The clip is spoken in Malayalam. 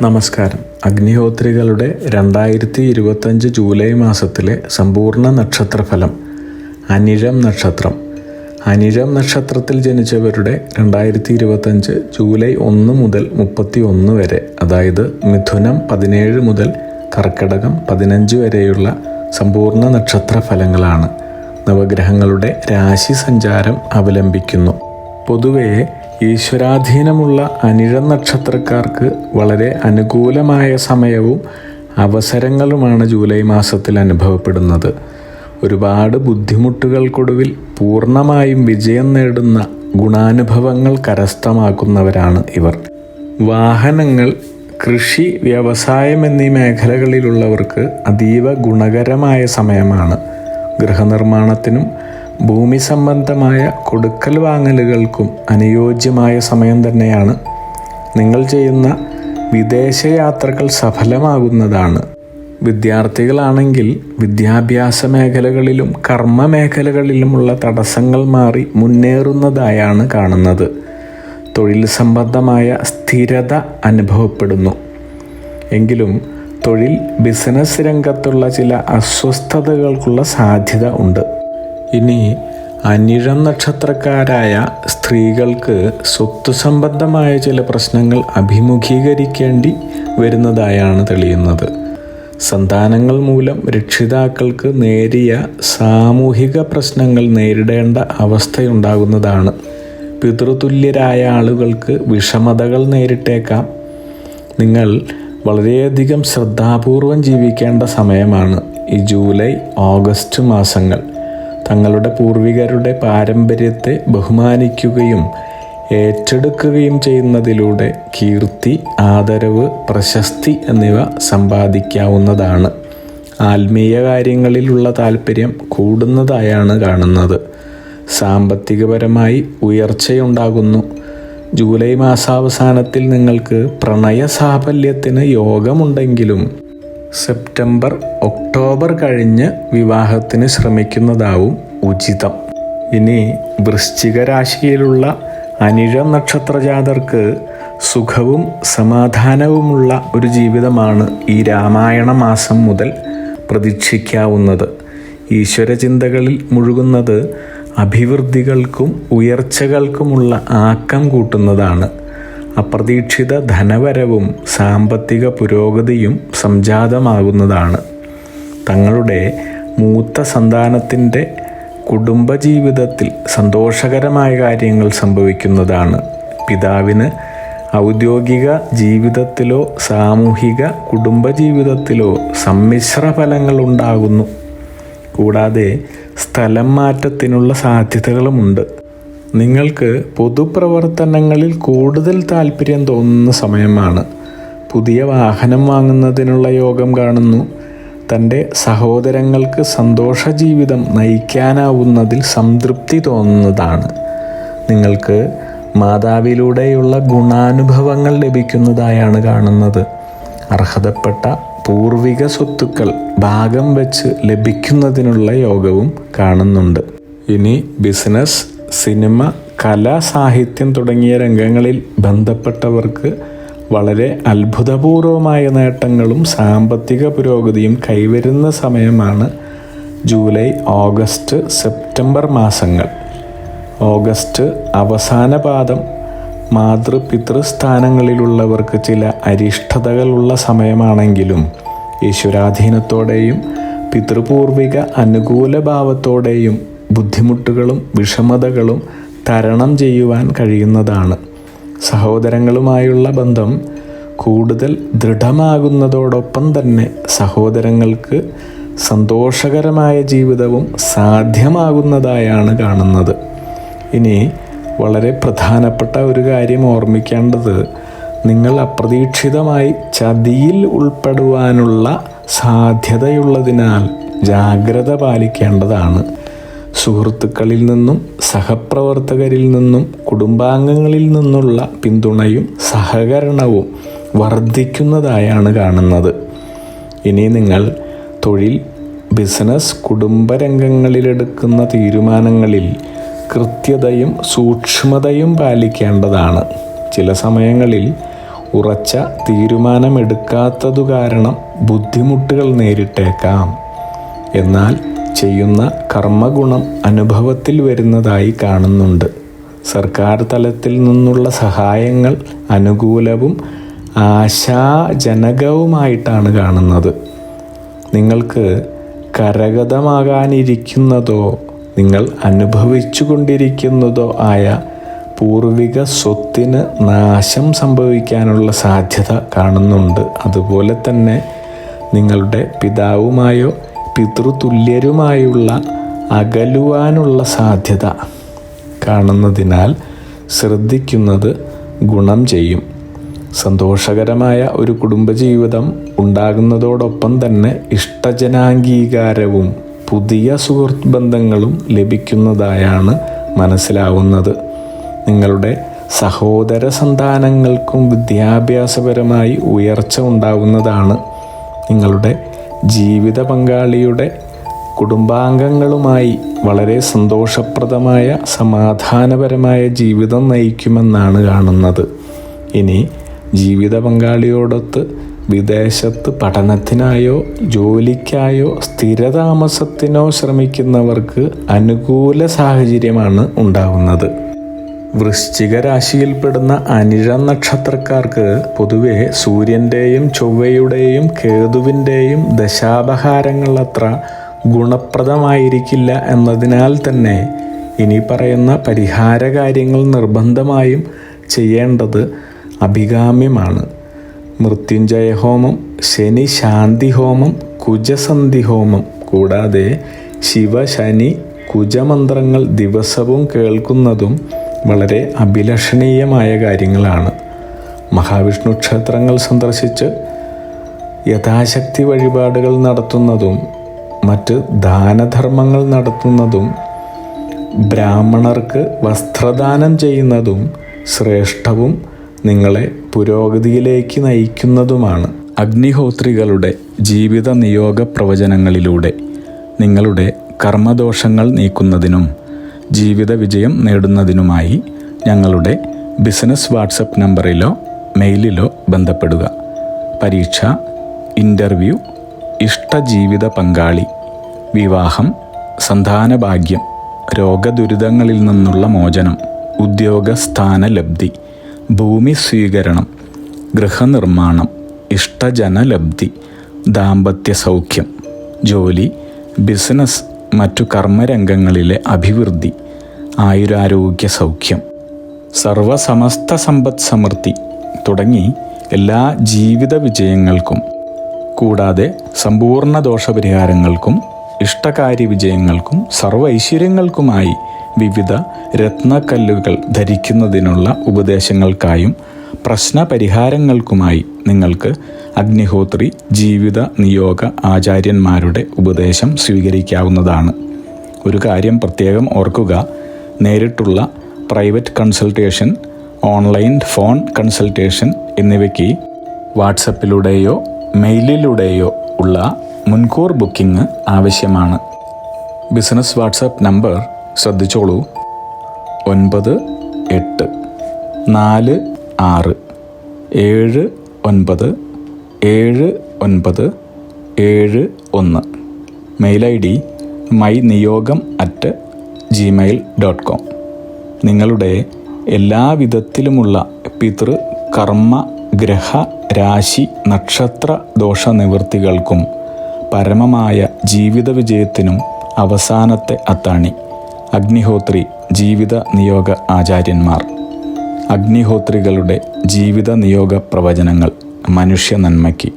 നമസ്കാരം. അഗ്നിഹോത്രികളുടെ 2025 ജൂലൈ മാസത്തിലെ സമ്പൂർണ്ണ നക്ഷത്രഫലം. അനിഴം നക്ഷത്രം. അനിഴം നക്ഷത്രത്തിൽ ജനിച്ചവരുടെ 2025 ജൂലൈ 1 മുതൽ 31 വരെ, അതായത് മിഥുനം 17 മുതൽ കർക്കിടകം 15 വരെയുള്ള സമ്പൂർണ്ണ നക്ഷത്രഫലങ്ങളാണ്. നവഗ്രഹങ്ങളുടെ രാശി സഞ്ചാരം അവലംബിക്കുന്നു. പൊതുവെ ഈശ്വരാധീനമുള്ള അനിഴം നക്ഷത്രക്കാർക്ക് വളരെ അനുകൂലമായ സമയവും അവസരങ്ങളുമാണ് ജൂലൈ മാസത്തിൽ അനുഭവപ്പെടുന്നത്. ഒരുപാട് ബുദ്ധിമുട്ടുകൾക്കൊടുവിൽ പൂർണ്ണമായും വിജയം നേടുന്ന ഗുണാനുഭവങ്ങൾ കരസ്ഥമാക്കുന്നവരാണ് ഇവർ. വാഹനങ്ങൾ, കൃഷി, വ്യവസായം എന്നീ മേഖലകളിലുള്ളവർക്ക് അതീവ ഗുണകരമായ സമയമാണ്. ഗൃഹനിർമ്മാണത്തിനും ഭൂമി സംബന്ധമായ കൊടുക്കൽ വാങ്ങലുകൾക്കും അനുയോജ്യമായ സമയം തന്നെയാണ്. നിങ്ങൾ ചെയ്യുന്ന വിദേശയാത്രകൾ സഫലമാകുന്നതാണ്. വിദ്യാർത്ഥികളാണെങ്കിൽ വിദ്യാഭ്യാസ മേഖലകളിലും കർമ്മ മേഖലകളിലുമുള്ള തടസ്സങ്ങൾ മാറി മുന്നേറുന്നതായാണ് കാണുന്നത്. തൊഴിൽ സംബന്ധമായ സ്ഥിരത അനുഭവപ്പെടുന്നു. എങ്കിലും തൊഴിൽ, ബിസിനസ് രംഗത്തുള്ള ചില അസ്വസ്ഥതകൾക്കുള്ള സാധ്യത ഉണ്ട്. ഇനി അനിഴം നക്ഷത്രക്കാരായ സ്ത്രീകൾക്ക് സ്വത്ത് സംബന്ധമായ ചില പ്രശ്നങ്ങൾ അഭിമുഖീകരിക്കേണ്ടി വരുന്നതായാണ് തെളിയുന്നത്. സന്താനങ്ങൾ മൂലം രക്ഷിതാക്കൾക്ക് നേരിയ സാമൂഹിക പ്രശ്നങ്ങൾ നേരിടേണ്ട അവസ്ഥയുണ്ടാകുന്നതാണ്. പിതൃതുല്യരായ ആളുകൾക്ക് വിഷമതകൾ നേരിട്ടേക്കാം. നിങ്ങൾ വളരെയധികം ശ്രദ്ധാപൂർവം ജീവിക്കേണ്ട സമയമാണ് ഈ ജൂലൈ, ഓഗസ്റ്റ് മാസങ്ങൾ. തങ്ങളുടെ പൂർവികരുടെ പാരമ്പര്യത്തെ ബഹുമാനിക്കുകയും ഏറ്റെടുക്കുകയും ചെയ്യുന്നതിലൂടെ കീർത്തി, ആദരവ്, പ്രശസ്തി എന്നിവ സമ്പാദിക്കാവുന്നതാണ്. ആത്മീയ കാര്യങ്ങളിലുള്ള താല്പര്യം കൂടുന്നതായാണ് കാണുന്നത്. സാമ്പത്തികപരമായി ഉയർച്ചയുണ്ടാകുന്നു. ജൂലൈ മാസാവസാനത്തിൽ നിങ്ങൾക്ക് പ്രണയ സാഫല്യത്തിന് യോഗമുണ്ടെങ്കിലും സെപ്റ്റംബർ, ഒക്ടോബർ കഴിഞ്ഞ് വിവാഹത്തിന് ശ്രമിക്കുന്നതാവും ഉചിതം. ഇനി വൃശ്ചിക രാശിയിലുള്ള അനിഴം നക്ഷത്രജാതർക്ക് സുഖവും സമാധാനവുമുള്ള ഒരു ജീവിതമാണ് ഈ രാമായണ മാസം മുതൽ പ്രതീക്ഷിക്കാവുന്നത്. ഈശ്വരചിന്തകളിൽ മുഴുകുന്നത് അഭിവൃദ്ധികൾക്കും ഉയർച്ചകൾക്കുമുള്ള ആക്കം കൂട്ടുന്നതാണ്. അപ്രതീക്ഷിത ധനവരവും സാമ്പത്തിക പുരോഗതിയും സംജാതമാകുന്നതാണ്. തങ്ങളുടെ മൂത്ത സന്താനത്തിൻ്റെ കുടുംബജീവിതത്തിൽ സന്തോഷകരമായ കാര്യങ്ങൾ സംഭവിക്കുന്നതാണ്. പിതാവിന് ഔദ്യോഗിക ജീവിതത്തിലോ സാമൂഹിക കുടുംബജീവിതത്തിലോ സമ്മിശ്ര ഫലങ്ങൾ ഉണ്ടാകുന്നു. കൂടാതെ സ്ഥലം മാറ്റത്തിനുള്ള സാധ്യതകളുമുണ്ട്. നിങ്ങൾക്ക് പൊതുപ്രവർത്തനങ്ങളിൽ കൂടുതൽ താല്പര്യം തോന്നുന്ന സമയമാണ്. പുതിയ വാഹനം വാങ്ങുന്നതിനുള്ള യോഗം കാണുന്നു. തൻ്റെ സഹോദരങ്ങൾക്ക് സന്തോഷ ജീവിതം നയിക്കാനാവുന്നതിൽ സംതൃപ്തി തോന്നുന്നതാണ്. നിങ്ങൾക്ക് മാതാവിലൂടെയുള്ള ഗുണാനുഭവങ്ങൾ ലഭിക്കുന്നതായാണ് കാണുന്നത്. അർഹതപ്പെട്ട പൂർവിക സ്വത്തുക്കൾ ഭാഗം വെച്ച് ലഭിക്കുന്നതിനുള്ള യോഗവും കാണുന്നുണ്ട്. ഇനി ബിസിനസ്, സിനിമ, കല, സാഹിത്യം തുടങ്ങിയ രംഗങ്ങളിൽ ബന്ധപ്പെട്ടവർക്ക് വളരെ അത്ഭുതപൂർവമായ നേട്ടങ്ങളും സാമ്പത്തിക പുരോഗതിയും കൈവരുന്ന സമയമാണ് ജൂലൈ, ഓഗസ്റ്റ്, സെപ്റ്റംബർ മാസങ്ങൾ. ഓഗസ്റ്റ് അവസാന പാദം മാതൃപിതൃസ്ഥാനങ്ങളിലുള്ളവർക്ക് ചില അരിഷ്ടതകളുള്ള സമയമാണെങ്കിലും ഈശ്വരാധീനത്തോടെയും പിതൃപൂർവിക അനുകൂല ഭാവത്തോടെയും ബുദ്ധിമുട്ടുകളും വിഷമതകളും തരണം ചെയ്യുവാൻ കഴിയുന്നതാണ്. സഹോദരങ്ങളുമായുള്ള ബന്ധം കൂടുതൽ ദൃഢമാകുന്നതോടൊപ്പം തന്നെ സഹോദരങ്ങൾക്ക് സന്തോഷകരമായ ജീവിതവും സാധ്യമാകുന്നതായാണ് കാണുന്നത്. ഇനി വളരെ പ്രധാനപ്പെട്ട ഒരു കാര്യം ഓർമ്മിക്കേണ്ടത്, നിങ്ങൾ അപ്രതീക്ഷിതമായി ചതിയിൽ ഉൾപ്പെടുവാനുള്ള സാധ്യതയുള്ളതിനാൽ ജാഗ്രത പാലിക്കേണ്ടതാണ്. സുഹൃത്തുക്കളിൽ നിന്നും സഹപ്രവർത്തകരിൽ നിന്നും കുടുംബാംഗങ്ങളിൽ നിന്നുള്ള പിന്തുണയും സഹകരണവും വർദ്ധിക്കുന്നതായാണ് കാണുന്നത്. ഇനി നിങ്ങൾ തൊഴിൽ, ബിസിനസ്, കുടുംബരംഗങ്ങളിലെടുക്കുന്ന തീരുമാനങ്ങളിൽ കൃത്യതയും സൂക്ഷ്മതയും പാലിക്കേണ്ടതാണ്. ചില സമയങ്ങളിൽ ഉറച്ച തീരുമാനമെടുക്കാത്തതു കാരണം ബുദ്ധിമുട്ടുകൾ നേരിട്ടേക്കാം. എന്നാൽ ചെയ്യുന്ന കർമ്മഗുണം അനുഭവത്തിൽ വരുന്നതായി കാണുന്നുണ്ട്. സർക്കാർ തലത്തിൽ നിന്നുള്ള സഹായങ്ങൾ അനുകൂലവും ആശാജനകവുമായിട്ടാണ് കാണുന്നത്. നിങ്ങൾക്ക് കരഗതമാകാനിരിക്കുന്നതോ നിങ്ങൾ അനുഭവിച്ചു കൊണ്ടിരിക്കുന്നതോ ആയ പൂർവിക സ്വത്തിന് നാശം സംഭവിക്കാനുള്ള സാധ്യത കാണുന്നുണ്ട്. അതുപോലെ തന്നെ നിങ്ങളുടെ പിതാവുമായോ പിതൃതുല്യരുമായുള്ള അകലുവാനുള്ള സാധ്യത കാണുന്നതിനാൽ ശ്രദ്ധിക്കുന്നത് ഗുണം ചെയ്യും. സന്തോഷകരമായ ഒരു കുടുംബജീവിതം ഉണ്ടാകുന്നതോടൊപ്പം തന്നെ ഇഷ്ടജനാംഗീകാരവും പുതിയ സുഹൃത്ത് ബന്ധങ്ങളും ലഭിക്കുന്നതായാണ് മനസ്സിലാവുന്നത്. നിങ്ങളുടെ സഹോദര സന്താനങ്ങൾക്കും വിദ്യാഭ്യാസപരമായി ഉയർച്ച ഉണ്ടാകുന്നതാണ്. നിങ്ങളുടെ ജീവിത പങ്കാളിയുടെ കുടുംബാംഗങ്ങളുമായി വളരെ സന്തോഷപ്രദമായ സമാധാനപരമായ ജീവിതം നയിക്കുമെന്നാണ് കാണുന്നത്. ഇനി ജീവിത പങ്കാളിയോടൊത്ത് വിദേശത്ത് പഠനത്തിനായോ ജോലിക്കായോ സ്ഥിരതാമസത്തിനോ ശ്രമിക്കുന്നവർക്ക് അനുകൂല സാഹചര്യമാണ് ഉണ്ടാകുന്നത്. വൃശ്ചിക രാശിയിൽപ്പെടുന്ന അനിഴ നക്ഷത്രക്കാർക്ക് പൊതുവെ സൂര്യൻ്റെയും ചൊവ്വയുടെയും കേതുവിൻ്റെയും ദശാപഹാരങ്ങൾ അത്ര ഗുണപ്രദമായിരിക്കില്ല എന്നതിനാൽ തന്നെ ഇനി പറയുന്ന പരിഹാര കാര്യങ്ങൾ നിർബന്ധമായും ചെയ്യേണ്ടത് അഭികാമ്യമാണ്. മൃത്യുഞ്ജയ ഹോമം, ശനി ശാന്തി ഹോമം, കുജസന്ധി ഹോമം കൂടാതെ ശിവശനി കുജമന്ത്രങ്ങൾ ദിവസവും കേൾക്കുന്നതും വളരെ അഭിലഷണീയമായ കാര്യങ്ങളാണ്. മഹാവിഷ്ണു ക്ഷേത്രങ്ങൾ സന്ദർശിച്ച് യഥാശക്തി വഴിപാടുകൾ നടത്തുന്നതും മറ്റ് ദാനധർമ്മങ്ങൾ നടത്തുന്നതും ബ്രാഹ്മണർക്ക് വസ്ത്രദാനം ചെയ്യുന്നതും ശ്രേഷ്ഠവും നിങ്ങളെ പുരോഗതിയിലേക്ക് നയിക്കുന്നതുമാണ്. അഗ്നിഹോത്രികളുടെ ജീവിത നിയോഗ പ്രവചനങ്ങളിലൂടെ നിങ്ങളുടെ കർമ്മദോഷങ്ങൾ നീക്കുന്നതിനും ജീവിത വിജയം നേടുന്നതിനുമായി ഞങ്ങളുടെ ബിസിനസ് വാട്സപ്പ് നമ്പറിലോ മെയിലിലോ ബന്ധപ്പെടുക. പരീക്ഷ, ഇൻ്റർവ്യൂ, ഇഷ്ടജീവിത പങ്കാളി, വിവാഹം, സന്താനഭാഗ്യം, രോഗദുരിതങ്ങളിൽ നിന്നുള്ള മോചനം, ഉദ്യോഗസ്ഥാന ലബ്ധി, ഭൂമി സ്വീകരണം, ഗൃഹനിർമ്മാണം, ഇഷ്ടജനലബ്ധി, ദാമ്പത്യ സൗഖ്യം, ജോലി, ബിസിനസ്, മറ്റു കർമ്മരംഗങ്ങളിലെ അഭിവൃദ്ധി, ആയുരാരോഗ്യ സൗഖ്യം, സർവസമസ്ത സമ്പദ് സമൃദ്ധി തുടങ്ങി എല്ലാ ജീവിത വിജയങ്ങൾക്കും കൂടാതെ സമ്പൂർണ്ണ ദോഷപരിഹാരങ്ങൾക്കും ഇഷ്ടകാര്യ വിജയങ്ങൾക്കും സർവ്വ ഐശ്വര്യങ്ങൾക്കുമായി വിവിധ രത്നക്കല്ലുകൾ ധരിക്കുന്നതിനുള്ള ഉപദേശങ്ങൾക്കായും പ്രശ്നപരിഹാരങ്ങൾക്കുമായി നിങ്ങൾക്ക് അഗ്നിഹോത്രി ജീവിത നിയോഗ ആചാര്യന്മാരുടെ ഉപദേശം സ്വീകരിക്കാവുന്നതാണ്. ഒരു കാര്യം പ്രത്യേകം ഓർക്കുക, നേരിട്ടുള്ള private consultation, online phone consultation എന്നിവയ്ക്ക് വാട്സപ്പിലൂടെയോ മെയിലിലൂടെയോ ഉള്ള മുൻകൂർ ബുക്കിംഗ് ആവശ്യമാണ്. ബിസിനസ് വാട്സപ്പ് നമ്പർ ശ്രദ്ധിച്ചോളൂ: 9846797971. Mail ID myniyogam@gmail.com. നിങ്ങളുടെ എല്ലാ വിധത്തിലുമുള്ള പിതൃ കർമ്മ ഗ്രഹ രാശി നക്ഷത്ര ദോഷ നിവൃത്തികൾക്കും പരമമായ ജീവിത വിജയത്തിനും അവസാനത്തെ അത്താണി അഗ്നിഹോത്രി ജീവിത നിയോഗ ആചാര്യന്മാർ. അഗ്നിഹോത്രികളുടെ ജീവിത നിയോഗ പ്രവചനങ്ങൾ മനുഷ്യ നന്മയ്ക്ക്.